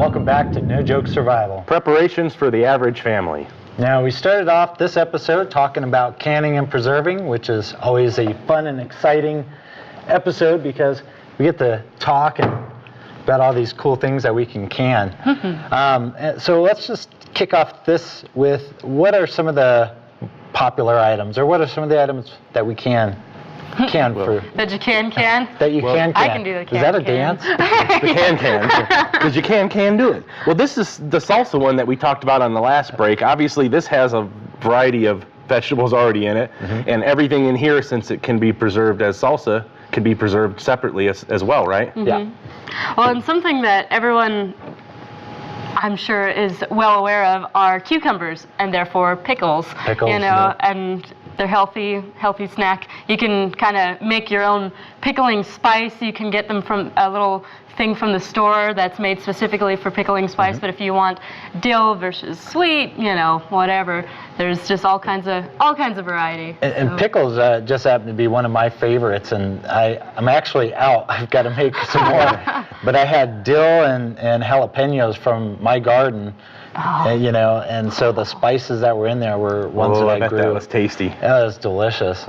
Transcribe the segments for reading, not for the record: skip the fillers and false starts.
Welcome back to No Joke Survival. Preparations for the average family. Now, we started off this episode talking about canning and preserving, which is always a fun and exciting episode because we get to talk about all these cool things that we can can. So let's just kick off this with what are some of the popular items, or what are some of the items that we can for that you can that you can I can do the can. Is that a dance? The can because you can do it. Well, this is the salsa one that we talked about on the last break. Obviously this has a variety of vegetables already in it, and everything in here, since it can be preserved as salsa, can be preserved separately as well, right? Yeah. Well, and something that everyone, I'm sure, is well aware of are cucumbers, and therefore pickles. Pickles, you know, yeah. And they're healthy snack. You can kind of make your own pickling spice. You can get them from a little thing from the store that's made specifically for pickling spice. But if you want dill versus sweet, you know, whatever, there's just all kinds of variety. And pickles just happen to be one of my favorites, and I'm actually out. I've got to make some more. But I had dill and jalapenos from my garden. You know, and so the spices that were in there were ones that I bet grew. that was tasty. That was delicious.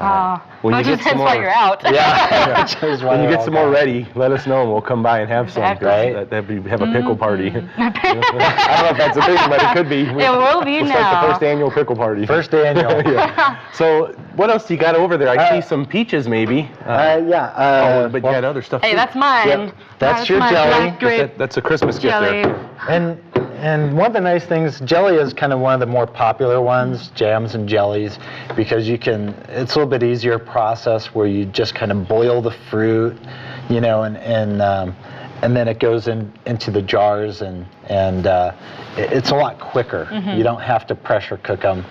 When you get some more, you're out. Yeah. When you get some more ready, let us know and we'll come by and have some. Exactly. Right? Have a pickle party. I don't know if that's a thing, but it could be. It will be we'll now. Start the first annual pickle party. First annual. Yeah. So what else you got over there? I see some peaches maybe. But you had other stuff Hey, too. that's mine. Yep. That's your my jelly. black grape That's a Christmas jelly. gift there. And one of the nice things, jelly is kind of one of the more popular ones, jams and jellies, because it's a little bit easier process where you just kind of boil the fruit, you know, and then it goes into the jars, and it's a lot quicker. You don't have to pressure cook them.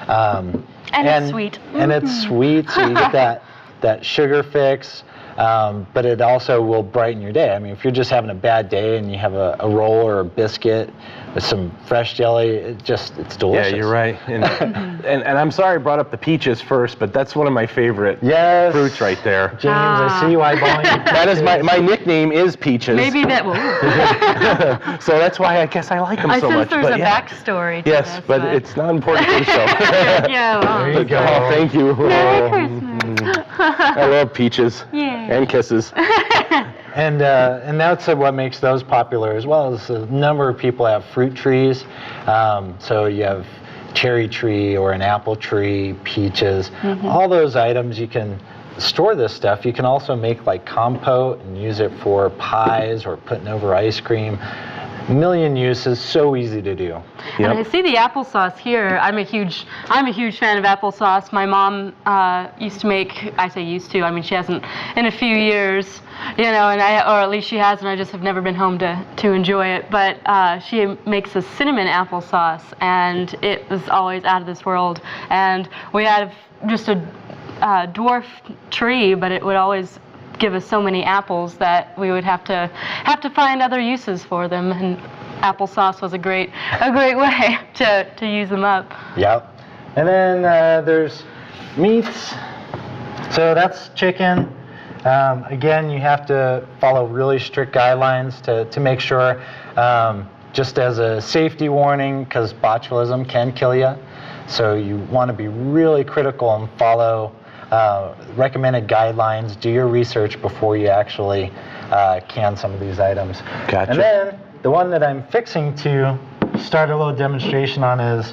And it's sweet. And it's sweet, so you get that sugar fix. But it also will brighten your day. I mean, if you're just having a bad day and you have a roll or a biscuit with some fresh jelly, it's delicious. Yeah, you're right. And I'm sorry I brought up the peaches first, but that's one of my favorite fruits right there. James, I see you eyeballing. That is my nickname is Peaches. Maybe that will. So that's why I guess I like them so much. I sense there's a backstory to yes, this. but it's not important for the show. Yeah, well. There you go. Oh, thank you. Merry Christmas. I love peaches. Yeah. And kisses. And that's what makes those popular as well. Is a number of people have fruit trees. So you have cherry tree or an apple tree, peaches. All those items, you can store this stuff. You can also make like compote and use it for pies or putting over ice cream. A million uses, so easy to do. And I see the applesauce here. I'm a huge fan of applesauce. My mom used to make. I say used to. I mean, she hasn't in a few years, you know, or at least she has, and I just have never been home to enjoy it. But she makes a cinnamon applesauce, and it was always out of this world. And we had just a dwarf tree, but it would always give us so many apples that we would have to find other uses for them, and applesauce was a great way to use them up. Yep. And then there's meats. So that's chicken. Again, you have to follow really strict guidelines to make sure, just as a safety warning, because botulism can kill you. So you want to be really critical and follow recommended guidelines. Do your research before you actually can some of these items. Gotcha. And then the one that I'm fixing to start a little demonstration on is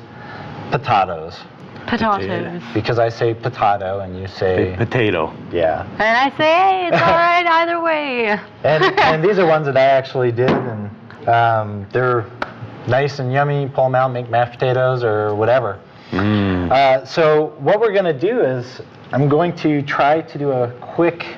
potatoes. Potatoes. Because I say potato and you say potato. Yeah. And I say, hey, it's all right either way. And these are ones that I actually did, and they're nice and yummy. Pull them out, make mashed potatoes or whatever. So what we're going to do is I'm going to try to do a quick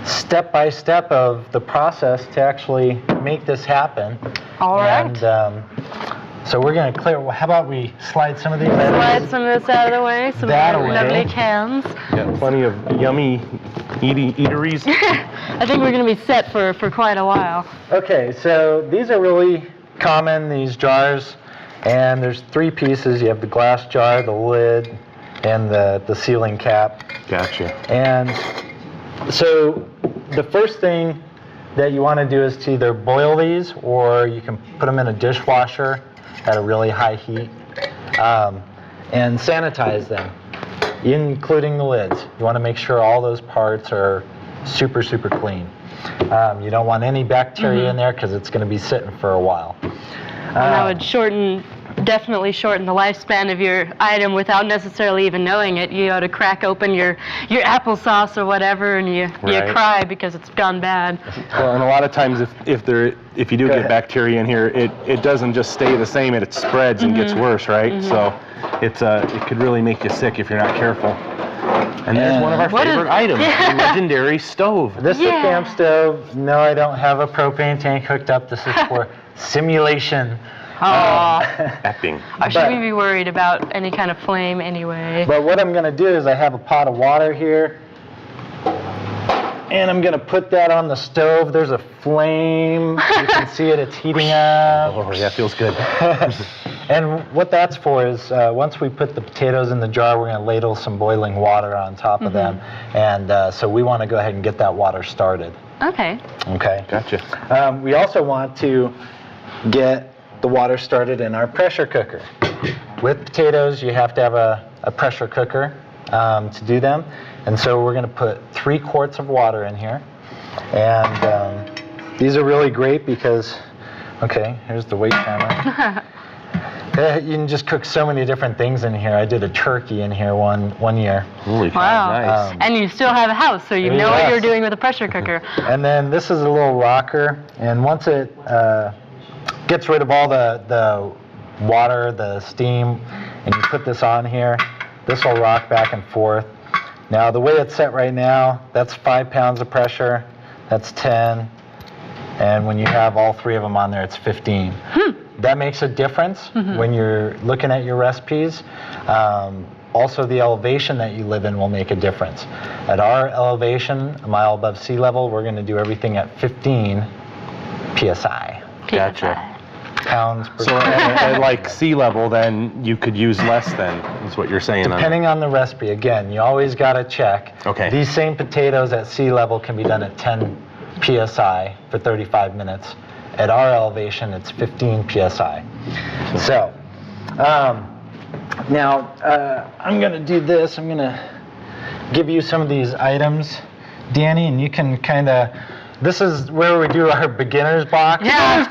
step-by-step of the process to actually make this happen. All right. And so we're going to clear. How about we slide some of these items? Slide some of this out of the way. Some That away. lovely cans. Got plenty of yummy eateries. I think we're going to be set for quite a while. Okay, so these are really common, these jars. And there's three pieces. You have the glass jar, the lid, and the sealing cap. Gotcha. And so the first thing that you want to do is to either boil these, or you can put them in a dishwasher at a really high heat, and sanitize them, including the lids. You want to make sure all those parts are super, super clean. You don't want any bacteria in there because it's going to be sitting for a while. And that would definitely shorten the lifespan of your item without necessarily even knowing it. You ought to crack open your applesauce or whatever, and you cry because it's gone bad. Well, and a lot of times if you do get bacteria in here, it doesn't just stay the same, it spreads and gets worse, right? So it could really make you sick if you're not careful. And there's one of our favorite items, the legendary stove. This is a camp stove. No, I don't have a propane tank hooked up. This is for simulation. Acting. Or should we be worried about any kind of flame anyway? But what I'm going to do is I have a pot of water here, and I'm going to put that on the stove. There's a flame. You can see it. It's heating up. Oh, yeah, feels good. And what that's for is once we put the potatoes in the jar, we're going to ladle some boiling water on top of them. And so we want to go ahead and get that water started. Okay. Okay. Gotcha. We also want to get the water started in our pressure cooker. With potatoes, you have to have a pressure cooker to do them. And so we're going to put 3 quarts of water in here. And these are really great because, okay, here's the weight timer. You can just cook so many different things in here. I did a turkey in here one year. Holy cow, wow. nice. And you still have a house, so you know what you're doing with a pressure cooker. And then this is a little rocker. And once it gets rid of all the water, the steam, and you put this on here, this will rock back and forth. Now the way it's set right now, that's 5 pounds of pressure, that's 10, and when you have all 3 of them on there, it's 15. That makes a difference when you're looking at your recipes. Also, the elevation that you live in will make a difference. At our elevation, a mile above sea level, we're going to do everything at 15 psi. Gotcha. Pounds per So at like sea level, then you could use less than, is what you're saying. Depending on the recipe. Again, you always got to check. Okay. These same potatoes at sea level can be done at 10 psi for 35 minutes. At our elevation, it's 15 psi. So, now I'm going to do this. I'm going to give you some of these items, Danny, and you can kind of. This is where we do our beginner's box. Yeah.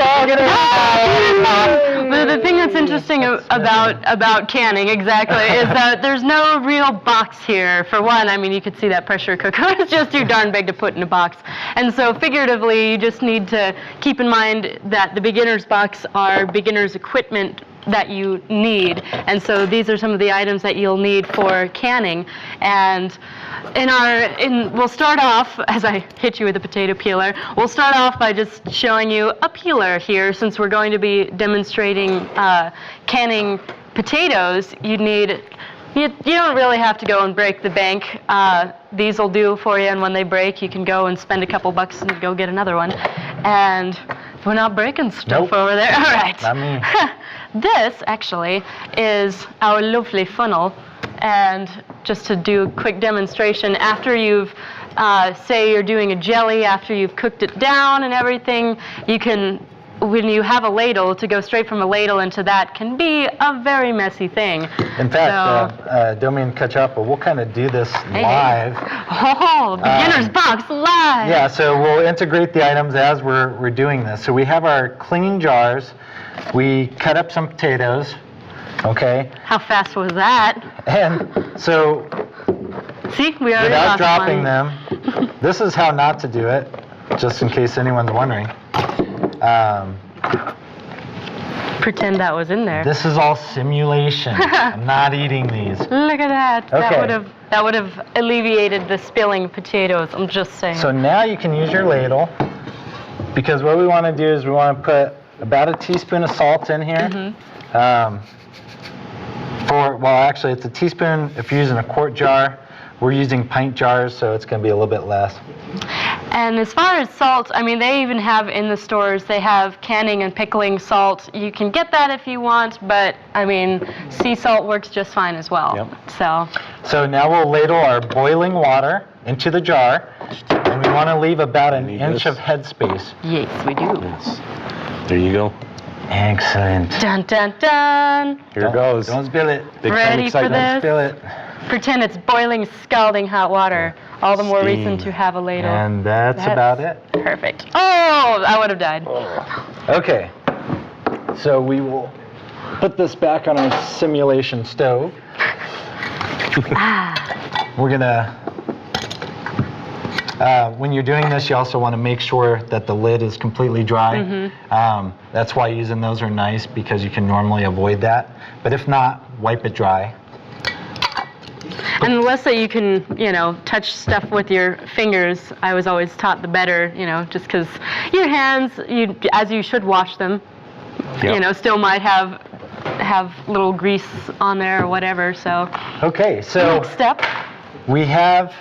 The thing that's interesting about canning, exactly, is that there's no real box here. For one, I mean, you could see that pressure cooker is just too darn big to put in a box. And so figuratively, you just need to keep in mind that the beginner's box are beginner's equipment that you need. And so these are some of the items that you'll need for canning. And we'll start off, as I hit you with a potato peeler, we'll start off by just showing you a peeler here. Since we're going to be demonstrating canning potatoes, you don't really have to go and break the bank. These will do for you, and when they break, you can go and spend a couple bucks and go get another one. And we're not breaking stuff over there. All right. Not me. This, actually, is our lovely funnel. And just to do a quick demonstration, after you've, say you're doing a jelly, after you've cooked it down and everything, you can, when you have a ladle, to go straight from a ladle into that can be a very messy thing. In fact, don't mean to cut you off, but we'll kind of do this live. Oh, beginner's box live! Yeah, so we'll integrate the items as we're doing this. So we have our clean jars. We cut up some potatoes, okay? How fast was that? And so, see, we already without lost dropping one. them, this is how not to do it, just in case anyone's wondering. Pretend that was in there. This is all simulation. I'm not eating these. Look at that. Okay. That would have alleviated the spilling potatoes. I'm just saying. So now you can use your ladle, because what we want to do is we want to put about a teaspoon of salt in here. Actually, it's a teaspoon if you're using a quart jar. We're using pint jars, so it's going to be a little bit less. And as far as salt, I mean, they even have in the stores, they have canning and pickling salt. You can get that if you want, but I mean, sea salt works just fine as well. Yep. So now we'll ladle our boiling water into the jar, and we want to leave about an inch of headspace. Yes, we do. Yes. There you go. Excellent. Dun, dun, dun. Here it goes. Don't spill it. Big Ready for excitement. this? Spill it. Pretend it's boiling, scalding hot water. All the more reason Steam. to have a ladle. And that's about it. Perfect. Oh, I would have died. Okay. So we will put this back on our simulation stove. We're gonna, when you're doing this, you also want to make sure that the lid is completely dry. That's why using those are nice, because you can normally avoid that. But if not, wipe it dry. And the less that you can, you know, touch stuff with your fingers, I was always taught the better, you know, just because your hands, as you should wash them, you know, still might have little grease on there or whatever, so. Okay, so Next step. we have,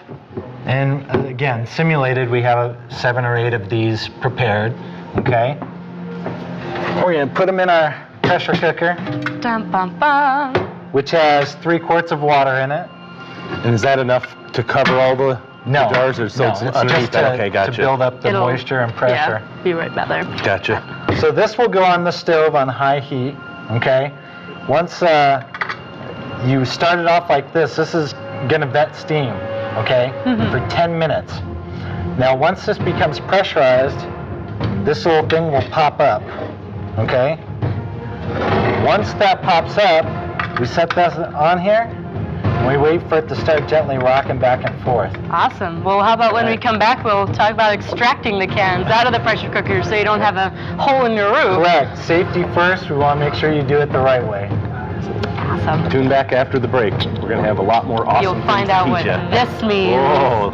and again, simulated, we have 7 or 8 of these prepared, okay? We're gonna put them in our pressure cooker, Dum, bum, bum. which has 3 quarts of water in it. And is that enough to cover all the jars? Or so no, it's it's underneath just that? Okay, gotcha. to build up the It'll- moisture and pressure. Yeah, be right back there. Gotcha. So this will go on the stove on high heat, okay? Once you start it off like this is gonna vent steam, okay? For 10 minutes. Now once this becomes pressurized, this little thing will pop up, okay? Once that pops up, we set this on here, and we wait for it to start gently rocking back and forth. Awesome. Well, how about when we come back, we'll talk about extracting the cans out of the pressure cooker so you don't have a hole in your roof. Correct. Safety first. We want to make sure you do it the right way. Awesome. Tune back after the break. We're going to have a lot more awesome You'll find things to out what teach ya. this means. Whoa,